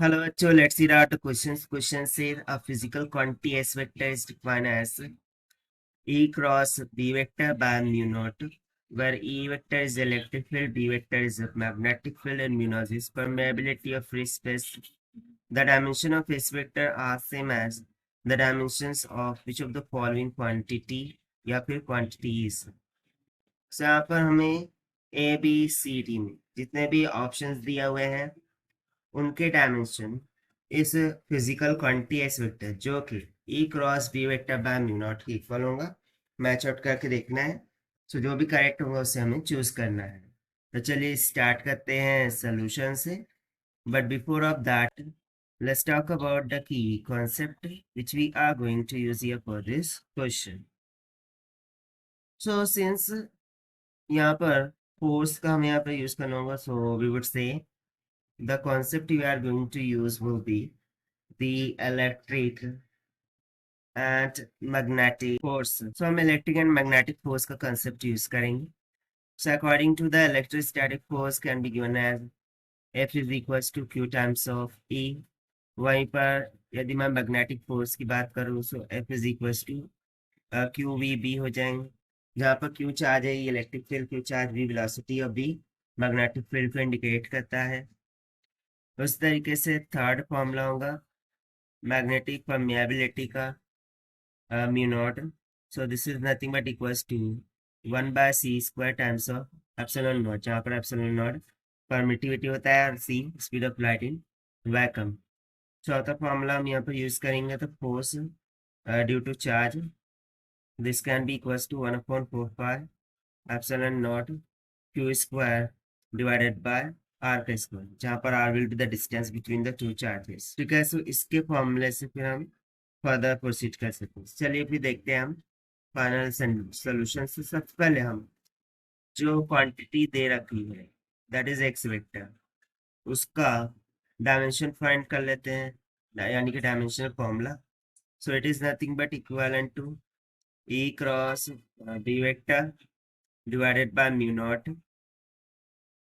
Hello, bachcho, let's see out the questions. Question says a physical quantity S vector is defined as E cross B vector by mu naught, where E vector is electric field, B vector is a magnetic field, and mu naught is permeability of free space. The dimension of S vector are same as the dimensions of which of the following quantity या फिर quantities. So यहाँ पर हमें A, B, C, D में जितने भी options दिए हुए हैं उनके डायमेंशन इस फिजिकल क्वांटिटी एस वेक्टर जो कि E cross B vector by mu naught के इक्वल होगा मैच आउट करके देखना है। सो जो भी करेक्ट होगा उसे हमें चूज करना है। तो चलिए स्टार्ट करते हैं सोल्यूशन से, but before of that let's talk about the key concept which we are going to use here for this question. So since यहाँ पर फोर्स का हमें यहाँ पर यूज करना होगा, so we would say the concept we are going to use will be the electric and magnetic force. So हम electric and magnetic force का concept use करेंगे. So according to the electrostatic force can be given as F is equals to Q times of E. वहीं पर यदि मैं magnetic force की बात करूँ so F is equals to QVB हो जाएंगे, जहाँ पर Q चार्ज है electric field, Q charge V velocity और B मैग्नेटिक फील्ड को इंडिकेट करता है। उस तरीके से थर्ड फॉर्मूला होगा मैग्नेटिक परमिएबिलिटी का mu naught. So this is nothing but equals to 1/c² times of epsilon naught, जहाँ पर एप्सिलॉन नॉट परमिटिविटी होता है और c speed of light in vacuum. चौथा फॉर्मूला हम यहाँ पर यूज करेंगे तो force due to charge, this can be equals to 1/4 epsilon naught q² divided by r का स्क्वायर, जहाँ पर r will be the distance between the two charges. ठीक है, सो इसके फॉर्मूले से फिर हम फर्दर प्रोसीड कर सकते हैं। चलिए फिर देखते हैं हम फाइनल सोल्यूशन से। सबसे पहले हम जो क्वांटिटी दे रखी है दैट इज एक्स वेक्टर, उसका डायमेंशन फाइंड कर लेते हैं, यानी कि dimensional formula. So it is nothing but equivalent to E cross B vector divided by mu naught.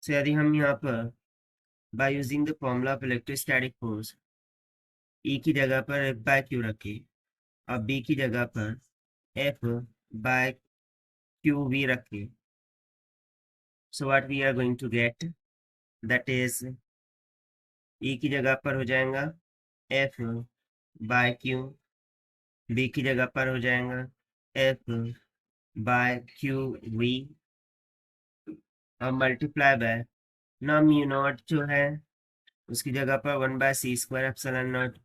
So यदि हम यहाँ पर by using the formula of electrostatic force E की जगह पर एफ बाय क्यू रखे और बी की जगह पर एफ बाय क्यू वी रखे, so what we are going to get that is E की जगह पर हो जाएगा एफ बाय क्यू, बी की जगह पर हो जाएगा एफ बाय क्यू वी और मल्टीप्लाई बाय ना म्यू नॉट जो है उसकी जगह पर 1/c² एप्सिलॉन नॉट।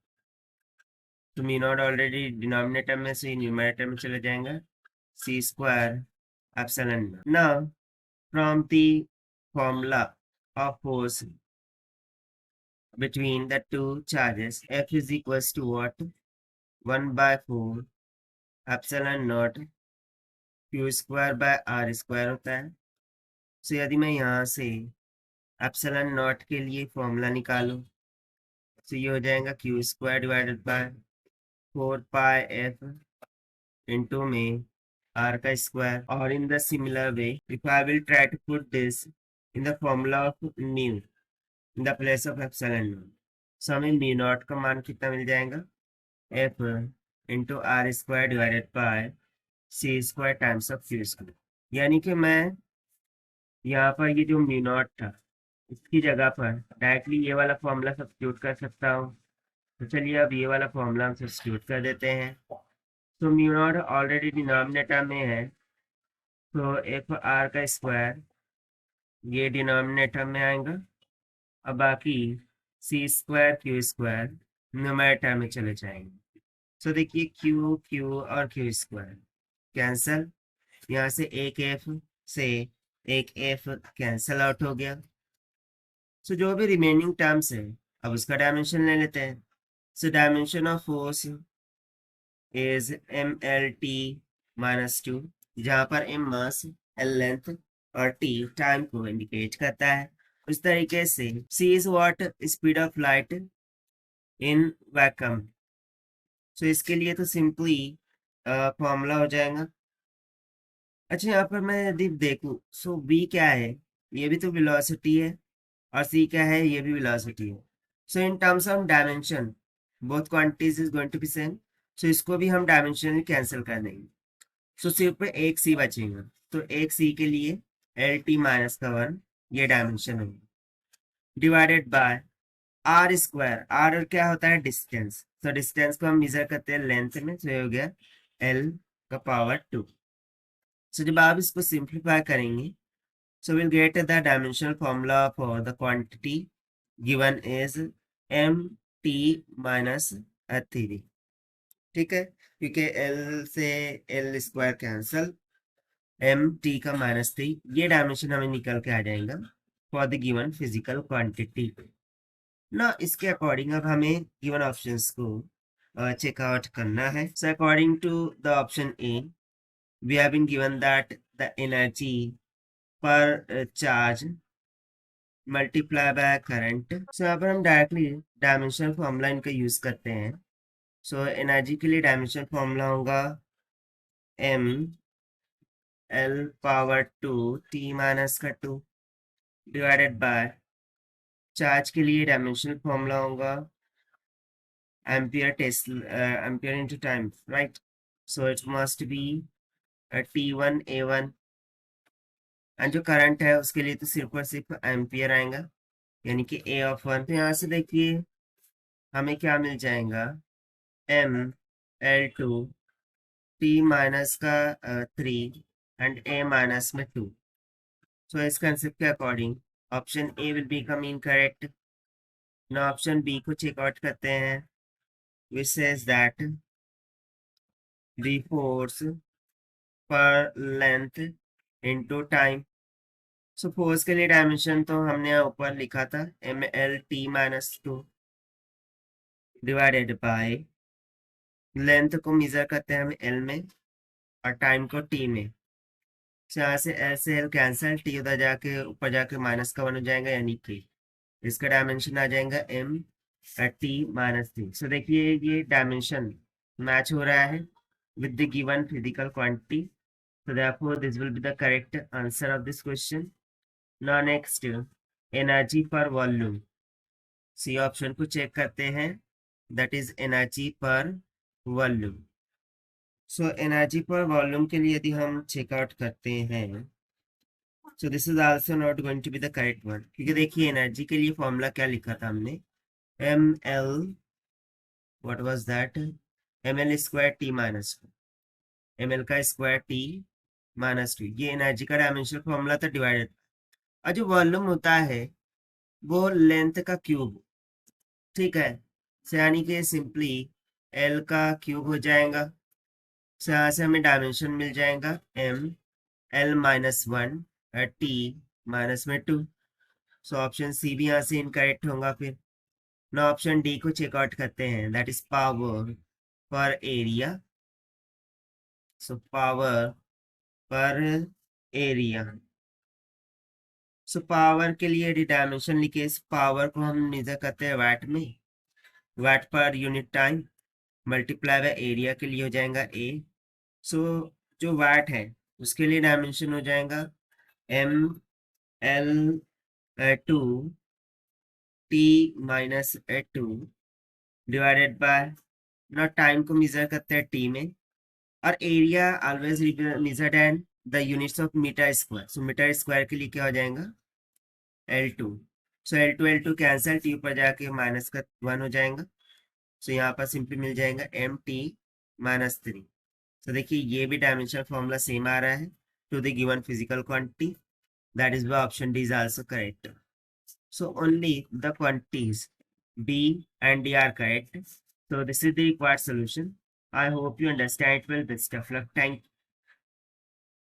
तो म्यू नॉट ऑलरेडी डिनोमिनेटर में से न्यूमरेटर में चले जाएगा c² epsilon not. Now from the formula of force between the two charges, F is equals to what? 1/4 epsilon naught q²/r² होता है। so यदि मैं यहाँ से एप्सिलॉन नॉट के लिए फॉर्मूला निकालूं तो ये हो जाएगा q² divided by 4πf into में r का स्क्वायर। और in the similar way if I will try to put this in the formula of mu in the place of epsilon naught, so हमें mu naught का मान कितना मिल जाएगा F into r² divided by c² times of q²। यानी कि मैं यहाँ पर ये जो म्यू नॉट था इसकी जगह पर डायरेक्टली ये वाला फॉर्मूला सब्स्टिट्यूट कर सकता हूँ। तो चलिए अब ये वाला फॉर्मूला हम सब्स्टिट्यूट कर देते हैं। तो म्यू नॉट ऑलरेडी डिनोमिनेटर में है, तो एफ आर का स्क्वायर ये डिनोमिनेटर में आएगा और बाकी c² q² न्यूमरेटर में चले जाएंगे। सो देखिए q q और q² कैंसल, यहाँ से एक f कैंसल आउट हो गया। सो जो भी रिमेनिंग टर्म्स है अब उसका डायमेंशन ले लेते हैं। So dimension of force is mlt-2, जहाँ पर m मास, l लेंथ और t टाइम को इंडिकेट करता है। उस तरीके से c is what speed of light in vacuum. So इसके लिए तो सिंपली फॉर्मूला हो जाएगा। अच्छा यहाँ पर मैं यदि देखूं v क्या है, ये भी तो वेलोसिटी है और c क्या है, ये भी वेलोसिटी है। So in terms of dimension both quantities is going to be same, so इसको भी हम डायमेंशनली कैंसिल कर देंगे। सो सिर्फ एक सी बचेगा, तो एक सी के लिए एल टी माइनस का 1 ये डायमेंशन होगा, divided by r square. R क्या होता है? डिस्टेंस। तो डिस्टेंस को हम मेजर करते हैं लेंथ में, तो ये हो गया एल का पावर 2। सो जब आप इसको सिंप्लीफाई करेंगे, so we'll get the dimensional formula for the quantity given is mt minus 3। ठीक है, क्योंकि L से L स्क्वायर कैंसल, mt का -3 ये डायमेंशन हमें निकल के आ जाएगा for the given physical quantity ना। इसके अकॉर्डिंग अब हमें गिवन ऑप्शंस को चेकआउट करना है। So according to the option A, we have been given that the energy per charge multiply by current. So यहाँ पर हम डायरेक्टली डायमेंशनल फॉर्मूला इनका यूज करते हैं। सो एनर्जी के लिए डायमेंशनल फॉर्मूला होगा m l power 2 t minus का 2 डिवाइडेड बाय चार्ज के लिए डायमेंशनल फॉर्मूला होगा ampere into time, right. So it must be t1 a1, and जो करंट है उसके लिए तो सिर्फ और सिर्फ एम्पियर आएगा, यानी कि a ऑफ 1। तो यहाँ से देखिए हमें क्या मिल जाएगा, m l2 t माइनस का 3 एंड a माइनस में 2। सो इस कंसेप्ट के according option A will become incorrect. ना ऑप्शन बी को चेकआउट करते हैं, which says that the force per length into time. So force के लिए डायमेंशन तो हमने ऊपर लिखा था M L T minus 2 divided by length को मेजर करते हैं हम एल में और टाइम को टी में। यहाँ से एल से एल कैंसल, टी उधर जाके ऊपर जाके माइनस का 1 हो जाएगा, यानी कि इसका डायमेंशन आ जाएगा एम टी माइनस 3। सो देखिए ये डायमेंशन मैच हो रहा है with the given physical quantity, so therefore this will be the correct answer of this question. Now next, energy per volume, C option को चेक करते हैं, that is energy per volume. So energy per volume के लिए यदि हम checkout करते हैं, so this is also not going to be the correct one, क्योंकि देखिए एनर्जी के लिए फॉर्मूला क्या लिखा था हमने, M L what was that, M L square T minus 2, M L का स्क्वायर टी माइनस 2, ये एनर्जी का डायमेंशनल फॉर्मूला था डिवाइडेड। और जो वॉल्यूम होता है वो लेंथ का क्यूब, ठीक है, so यानी कि सिंपली एल का क्यूब हो जाएगा। सो यहाँ से हमें डायमेंशन मिल जाएगा M L minus 1 T minus में 2। सो ऑप्शन सी भी यहाँ से इनकरेक्ट होगा। फिर ना ऑप्शन डी को चेकआउट करते हैं, दैट इज पावर पर एरिया। सो पावर पर एरिया, सो पावर के लिए यदि डायमेंशन लिखे, इस पावर को हम मेजर करते हैं वाट में, watt per unit time multiply by area के लिए हो जाएगा ए। सो जो वाट है उसके लिए डायमेंशन हो जाएगा M L 2 T minus 2 divided by, ना टाइम को मेजर करते हैं टी में, और area always measured and the units of meter square. So meter square के लिए क्या हो जाएगा L2। सो L2 कैंसल, टी ऊपर जाके माइनस का 1 हो जाएगा। सो यहाँ पर सिंपली मिल जाएगा एम टी माइनस 3। तो देखिए ये भी डायमेंशनल फॉर्मूला सेम आ रहा है to the given physical quantity, that is why option D is also correct. So only the quantities B and D are correct. So this is the required solution. I hope you understand it well. Best of luck. Thank you.